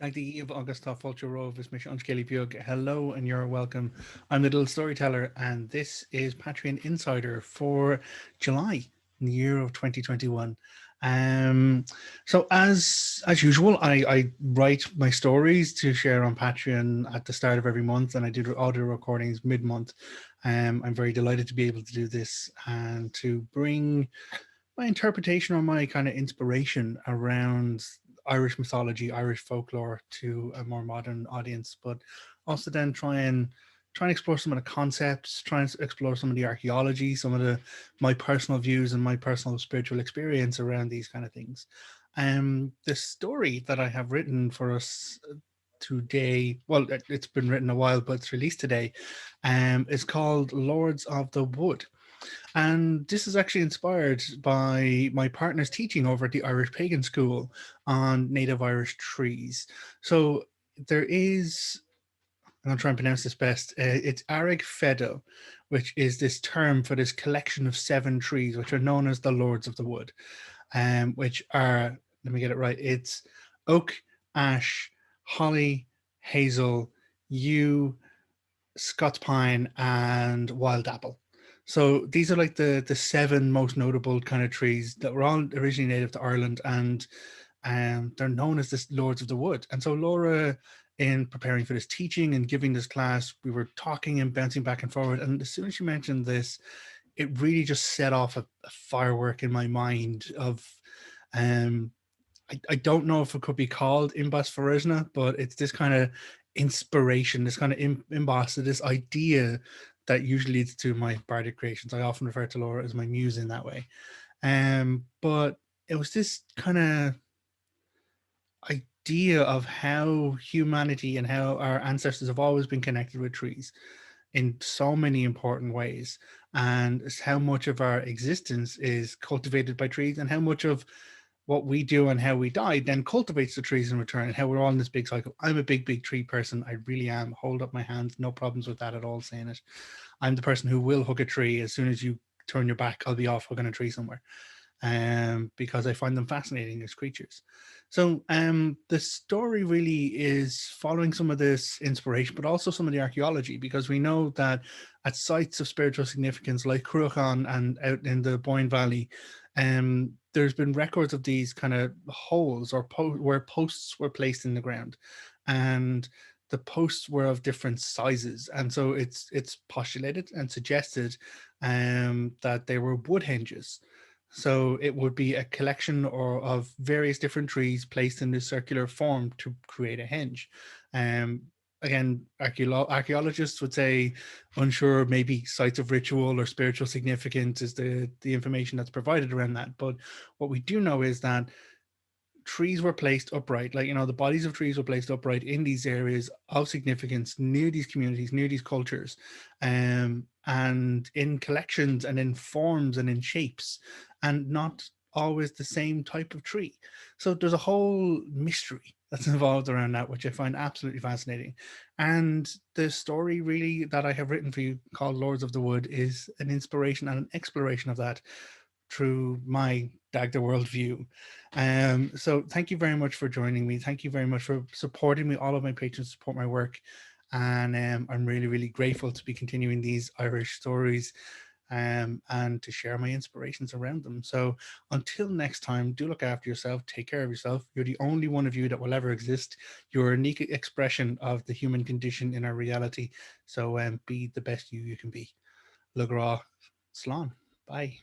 Dagda of August tá Fulcher Rove is Miss Kelly Bug. Hello and you're welcome. I'm the little storyteller, and this is Patreon Insider for July in the year of 2021. Um, so as usual, I write my stories to share on Patreon at the start of every month, and I do the audio recordings mid-month. I'm very delighted to be able to do this and to bring my interpretation or my kind of inspiration around Irish mythology, Irish folklore to a more modern audience, but also then try and explore some of the concepts, try and explore some of the archaeology, some of the my personal views and my personal spiritual experience around these kind of things. The story that I have written for us today, well, it's been written a while, but it's released today, is called Lords of the Wood. And this is actually inspired by my partner's teaching over at the Irish Pagan School on native Irish trees. So there is, I'm going to try and pronounce this best, it's Arig Fedo, which is this term for this collection of 7 trees, which are known as the Lords of the Wood, which are, let me get it right, it's oak, ash, holly, hazel, yew, Scots pine, and wild apple. So these are like the 7 most notable kind of trees that were all originally native to Ireland, and they're known as the Lords of the Wood. And so Laura, in preparing for this teaching and giving this class, we were talking and bouncing back and forward. And as soon as she mentioned this, it really just set off a firework in my mind of um I don't know if it could be called Imbas Farisna, but it's this kind of inspiration, this kind of imbas, this idea that usually leads to my bardic creations. I often refer to Laura as my muse in that way. But it was this kind of idea of how humanity and how our ancestors have always been connected with trees in so many important ways, and how much of our existence is cultivated by trees, and how much of what we do and how we die then cultivates the trees in return, and how we're all in this big cycle. I'm a big tree person. I really am. Hold up my hands. No problems with that at all saying it. I'm the person who will hug a tree. As soon as you turn your back, I'll be off hugging a tree somewhere, because I find them fascinating as creatures. So the story really is following some of this inspiration, but also some of the archaeology, because we know that at sites of spiritual significance like Cruachan and out in the Boyne Valley, there's been records of these kind of holes or where posts were placed in the ground, and the posts were of different sizes, and so it's postulated and suggested that they were wood henges. So it would be a collection or of various different trees placed in this circular form to create a henge. Um, Again, archaeologists would say unsure, maybe sites of ritual or spiritual significance is the information that's provided around that. But what we do know is that trees were placed upright, like, the bodies of trees were placed upright in these areas of significance near these communities, near these cultures, and in collections and in forms and in shapes, and not always the same type of tree. So there's a whole mystery that's involved around that, which I find absolutely fascinating. And the story really that I have written for you, called Lords of the Wood, is an inspiration and an exploration of that through my Dagda worldview. So thank you very much for joining me. Thank you very much for supporting me. All of my patrons support my work. And I'm really grateful to be continuing these Irish stories, and to share my inspirations around them. So until next time, do look after yourself. Take care of yourself. You're the only one of you that will ever exist. You're a unique expression of the human condition in our reality. So be the best you can be. Lugra Slán. Bye.